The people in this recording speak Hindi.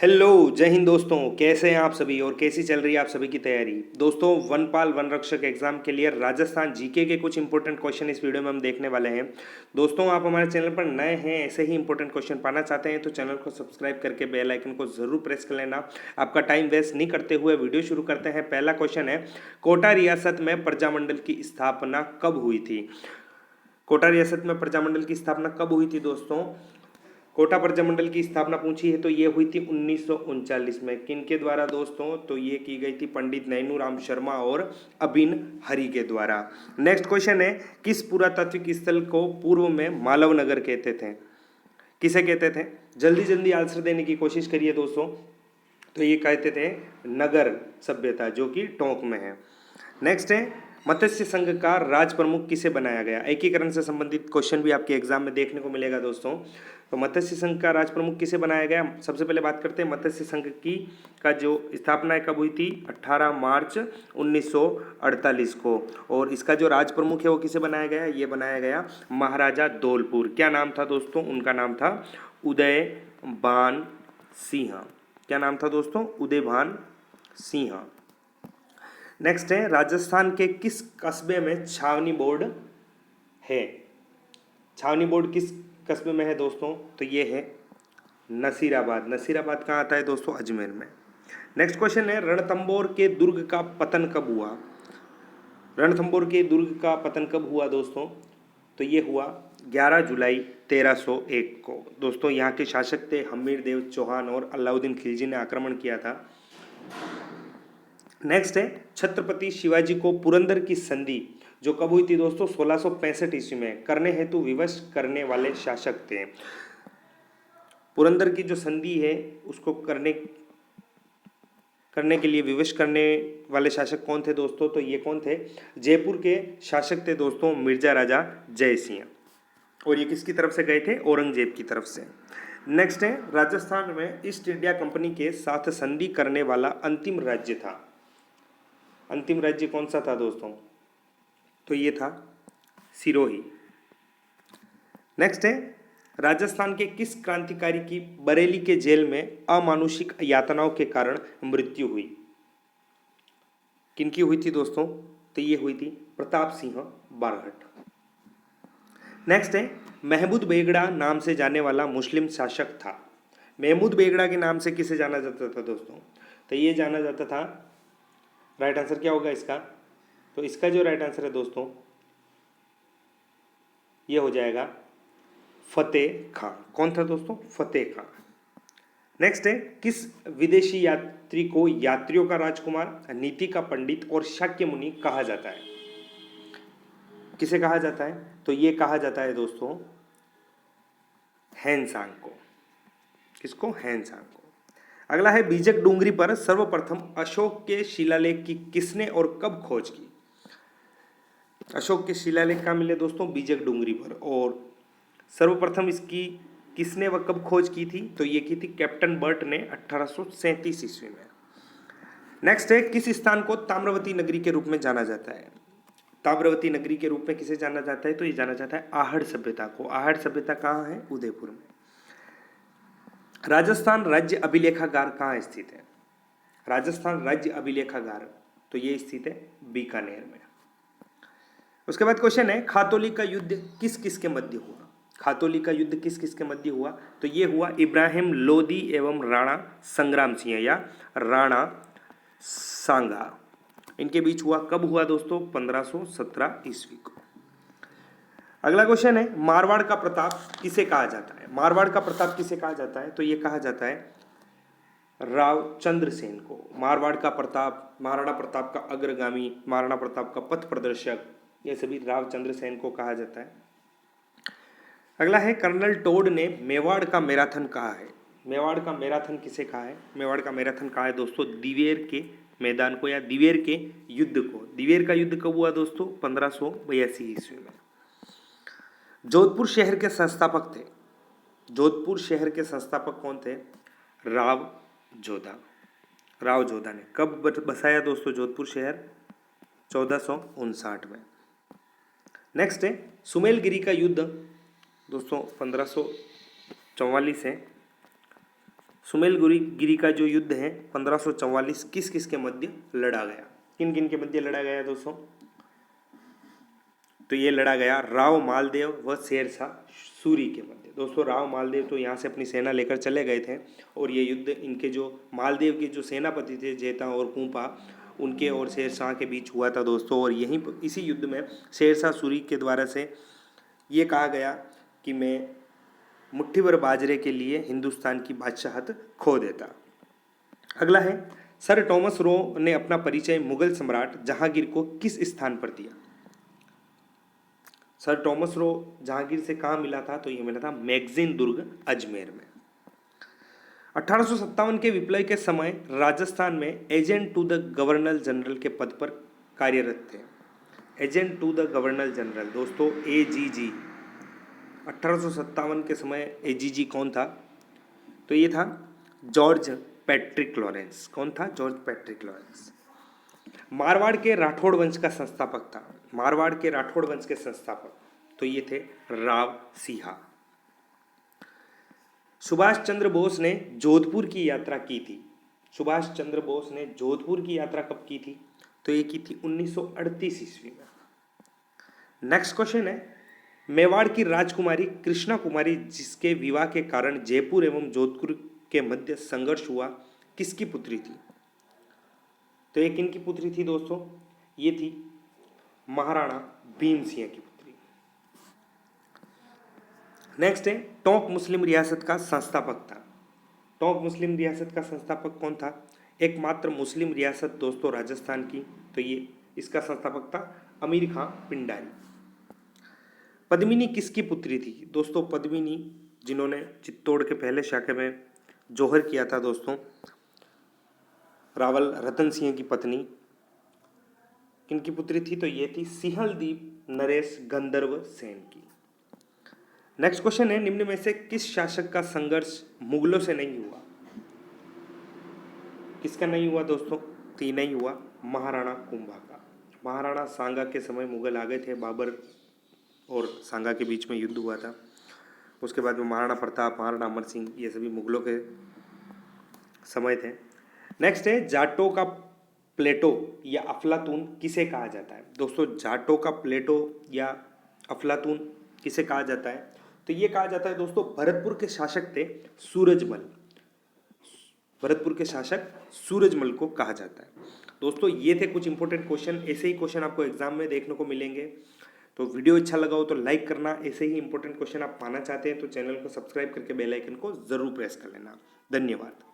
हेलो, जय हिंद दोस्तों। कैसे हैं आप सभी और कैसी चल रही है आप सभी की तैयारी। दोस्तों, वनपाल वन रक्षक एग्जाम के लिए राजस्थान जीके के कुछ इंपॉर्टेंट क्वेश्चन इस वीडियो में हम देखने वाले हैं। दोस्तों, आप हमारे चैनल पर नए हैं, ऐसे ही इंपॉर्टेंट क्वेश्चन पाना चाहते हैं तो चैनल को सब्सक्राइब करके बेल आइकन को जरूर प्रेस कर लेना। आपका टाइम वेस्ट नहीं करते हुए वीडियो शुरू करते हैं। पहला क्वेश्चन है, कोटा रियासत में प्रजामंडल की स्थापना कब हुई थी। कोटा रियासत में प्रजामंडल की स्थापना कब हुई थी दोस्तों। कोटा प्रजामंडल की स्थापना पूछी है तो ये हुई थी 1939 में। किनके द्वारा दोस्तों, तो ये की गई थी पंडित नैनूराम शर्मा और अबिन हरि के द्वारा। नेक्स्ट क्वेश्चन है, किस पुरातात्विक स्थल को पूर्व में मालव नगर कहते थे। किसे कहते थे, जल्दी जल्दी आंसर देने की कोशिश करिए दोस्तों। तो ये कहते थे नगर सभ्यता, जो कि टोंक में है। नेक्स्ट है, मत्स्य संघ का राज प्रमुख किसे बनाया गया। एकीकरण से संबंधित क्वेश्चन भी आपके एग्जाम में देखने को मिलेगा दोस्तों। तो मत्स्य संघ का राज प्रमुख किसे बनाया गया। सबसे पहले बात करते हैं मत्स्य संघ की का जो स्थापना कब हुई थी, 18 मार्च 1948 को। और इसका जो राज प्रमुख है वो किसे बनाया गया, ये बनाया गया महाराजा धौलपुर। क्या नाम था दोस्तों, उनका नाम था उदयभान सिंह। क्या नाम था दोस्तों, उदयभान सिंह। नेक्स्ट है, राजस्थान के किस कस्बे में छावनी बोर्ड है। छावनी बोर्ड किस कस्बे में है दोस्तों, तो ये है नसीराबाद। नसीराबाद कहाँ आता है दोस्तों, अजमेर में। नेक्स्ट क्वेश्चन है, रणथंबोर के दुर्ग का पतन कब हुआ। रणथंबोर के दुर्ग का पतन कब हुआ दोस्तों, तो ये हुआ 11 जुलाई 1301 को। दोस्तों, यहाँ के शासक थे हमीर देव चौहान और अलाउद्दीन खिलजी ने आक्रमण किया था। नेक्स्ट है, छत्रपति शिवाजी को पुरंदर की संधि जो कब हुई थी दोस्तों, 1665 ईस्वी में करने हेतु विवश करने वाले शासक थे। पुरंदर की जो संधि है उसको करने के लिए विवश करने वाले शासक कौन थे दोस्तों, तो ये कौन थे, जयपुर के शासक थे दोस्तों मिर्जा राजा जय सिंह। और ये किसकी तरफ से गए थे, औरंगजेब की तरफ से। नेक्स्ट है, राजस्थान में ईस्ट इंडिया कंपनी के साथ संधि करने वाला अंतिम राज्य था। अंतिम राज्य कौन सा था दोस्तों, तो ये था सिरोही। नेक्स्ट है, राजस्थान के किस क्रांतिकारी की बरेली के जेल में अमानुषिक यातनाओं के कारण मृत्यु हुई। किनकी हुई थी दोस्तों, तो ये हुई थी प्रताप सिंह बारहट। नेक्स्ट है, महमूद बेगड़ा नाम से जाने वाला मुस्लिम शासक था। महमूद बेगड़ा के नाम से किसे जाना जाता था दोस्तों, तो ये जाना जाता था, राइट आंसर क्या होगा इसका, तो इसका जो राइट आंसर है दोस्तों ये हो जाएगा फतेह खां। कौन था दोस्तों, फतेह खां। नेक्स्ट है, किस विदेशी यात्री को यात्रियों का राजकुमार, नीति का पंडित और शाक्य मुनि कहा जाता है। किसे कहा जाता है, तो ये कहा जाता है दोस्तों हैंसांग को। किसको, हैंसांग को। अगला है, बीजक डूंगरी पर सर्वप्रथम अशोक के शिलालेख की किसने और कब खोज की। अशोक के शिलालेख कहाँ मिले दोस्तों, बीजक डूंगरी पर। और सर्वप्रथम इसकी किसने व कब खोज की थी, तो ये की थी कैप्टन बर्ट ने 1837 ईस्वी में। नेक्स्ट है, किस स्थान को ताम्रवती नगरी के रूप में जाना जाता है। ताम्रवती नगरी के रूप में किसे जाना जाता है, तो ये जाना जाता है आहड़ सभ्यता को। आहड़ सभ्यता कहाँ है, उदयपुर में। राजस्थान राज्य अभिलेखागार कहाँ स्थित है। राजस्थान राज्य अभिलेखागार, तो ये स्थित है बीकानेर में। उसके बाद क्वेश्चन है, खातौली का युद्ध किस किस के मध्य हुआ। खातौली का युद्ध किस किस के मध्य हुआ, तो ये हुआ इब्राहिम लोदी एवं राणा संग्राम सिंह या राणा सांगा, इनके बीच हुआ। कब हुआ दोस्तों, 1517 ईस्वी को। अगला क्वेश्चन है, मारवाड़ का प्रताप किसे कहा जाता है। मारवाड़ का प्रताप किसे कहा जाता है, तो ये कहा जाता है राव चंद्रसेन को। मारवाड़ का प्रताप, महाराणा प्रताप का अग्रगामी, महाराणा प्रताप का पथ प्रदर्शक, ये सभी राव चंद्रसेन को कहा जाता है। अगला है, कर्नल टोड ने मेवाड़ का मैराथन कहा है। मेवाड़ का मैराथन किसे कहा है, मेवाड़ का मैराथन कहा है दोस्तों दिवेर के मैदान को या दिवेर के युद्ध को। दिवेर का युद्ध कब हुआ दोस्तों, 1582 ईस्वी में। जोधपुर शहर के संस्थापक थे, जोधपुर शहर के संस्थापक कौन थे, राव जोधा। राव जोधा ने कब बसाया दोस्तों जोधपुर शहर, 1459 में। नेक्स्ट है, सुमेलगिरी का युद्ध दोस्तों 1544 है। सुमेलगिरी का जो युद्ध है 1544 किस किस के मध्य लड़ा गया, किन किन के मध्य लड़ा गया दोस्तों? तो ये लड़ा गया राव मालदेव व शेरशाह सूरी के मध्य। दोस्तों राव मालदेव तो यहाँ से अपनी सेना लेकर चले गए थे और ये युद्ध इनके जो मालदेव के जो सेनापति थे जेता और कुंपा, उनके और शेरशाह के बीच हुआ था दोस्तों। और यहीं इसी युद्ध में शेरशाह सूरी के द्वारा से ये कहा गया कि मैं मुट्ठी भर बाजरे के लिए हिंदुस्तान की बादशाहत खो देता। अगला है सर टॉमस रो ने अपना परिचय मुगल सम्राट जहांगीर को किस स्थान पर दिया? सर टॉमस रो जहांगीर से कहाँ मिला था? तो ये मिला था मैगजीन दुर्ग अजमेर में। 1857 के विप्लव के समय राजस्थान में agent to the governor general के पद पर कार्यरत थे। Agent to the governor general दोस्तों AGG। 1857 के समय AGG कौन था? तो ये था जॉर्ज पैट्रिक लॉरेंस। कौन था? George Patrick Lawrence. मारवाड़ के राठौड़ वंश का संस्थापक था। मारवाड़ के राठौड़ वंश के संस्थापक तो ये थे राव सिंहा। सुभाष चंद्र बोस ने जोधपुर की यात्रा की थी। सुभाष चंद्र बोस ने जोधपुर की यात्रा कब की थी? तो ये की थी 1938 ईस्वी में। नेक्स्ट क्वेश्चन है मेवाड़ की राजकुमारी कृष्णा कुमारी जिसके विवाह के कारण जयपुर एवं जोधपुर के मध्य संघर्ष हुआ, किसकी पुत्री थी? तो ये किन की पुत्री थी दोस्तों? ये थी महाराणा भीम सिंह की पुत्री। नेक्स्ट है टोंक मुस्लिम रियासत का संस्थापक था। टोंक मुस्लिम रियासत का संस्थापक कौन था? एकमात्र मुस्लिम रियासत दोस्तों राजस्थान की, तो ये इसका संस्थापक था अमीर खां पिंडारी। पद्मिनी किसकी पुत्री थी? दोस्तों पद्मिनी जिन्होंने चित्तौड़ के पहले शाखे में जौहर किया था दोस्तों, रावल रतन सिंह की पत्नी, किनकी पुत्री थी? तो ये थी सिंहलदीप नरेश गंधर्व सेन की। नेक्स्ट क्वेश्चन है निम्न में से किस शासक का संघर्ष मुगलों से नहीं हुआ? किसका नहीं हुआ दोस्तों? तो ये नहीं हुआ महाराणा कुंभा का। महाराणा सांगा के समय मुगल आ गए थे, बाबर और सांगा के बीच में युद्ध हुआ था। उसके बाद में महाराणा प्रताप, महाराणा अमर सिंह, ये सभी मुगलों के समय थे। नेक्स्ट है जाटों का प्लेटो या अफलातून किसे कहा जाता है? दोस्तों जाटों का प्लेटो या अफलातून किसे कहा जाता है? तो ये कहा जाता है दोस्तों भरतपुर के शासक थे सूरजमल। भरतपुर के शासक सूरजमल को कहा जाता है। दोस्तों ये थे कुछ इंपॉर्टेंट क्वेश्चन। ऐसे ही क्वेश्चन आपको एग्जाम में देखने को मिलेंगे, तो वीडियो अच्छा लगा हो तो लाइक करना। ऐसे ही इंपॉर्टेंट क्वेश्चन आप पाना चाहते हैं तो चैनल को सब्सक्राइब करके बेल आइकन को जरूर प्रेस कर लेना। धन्यवाद।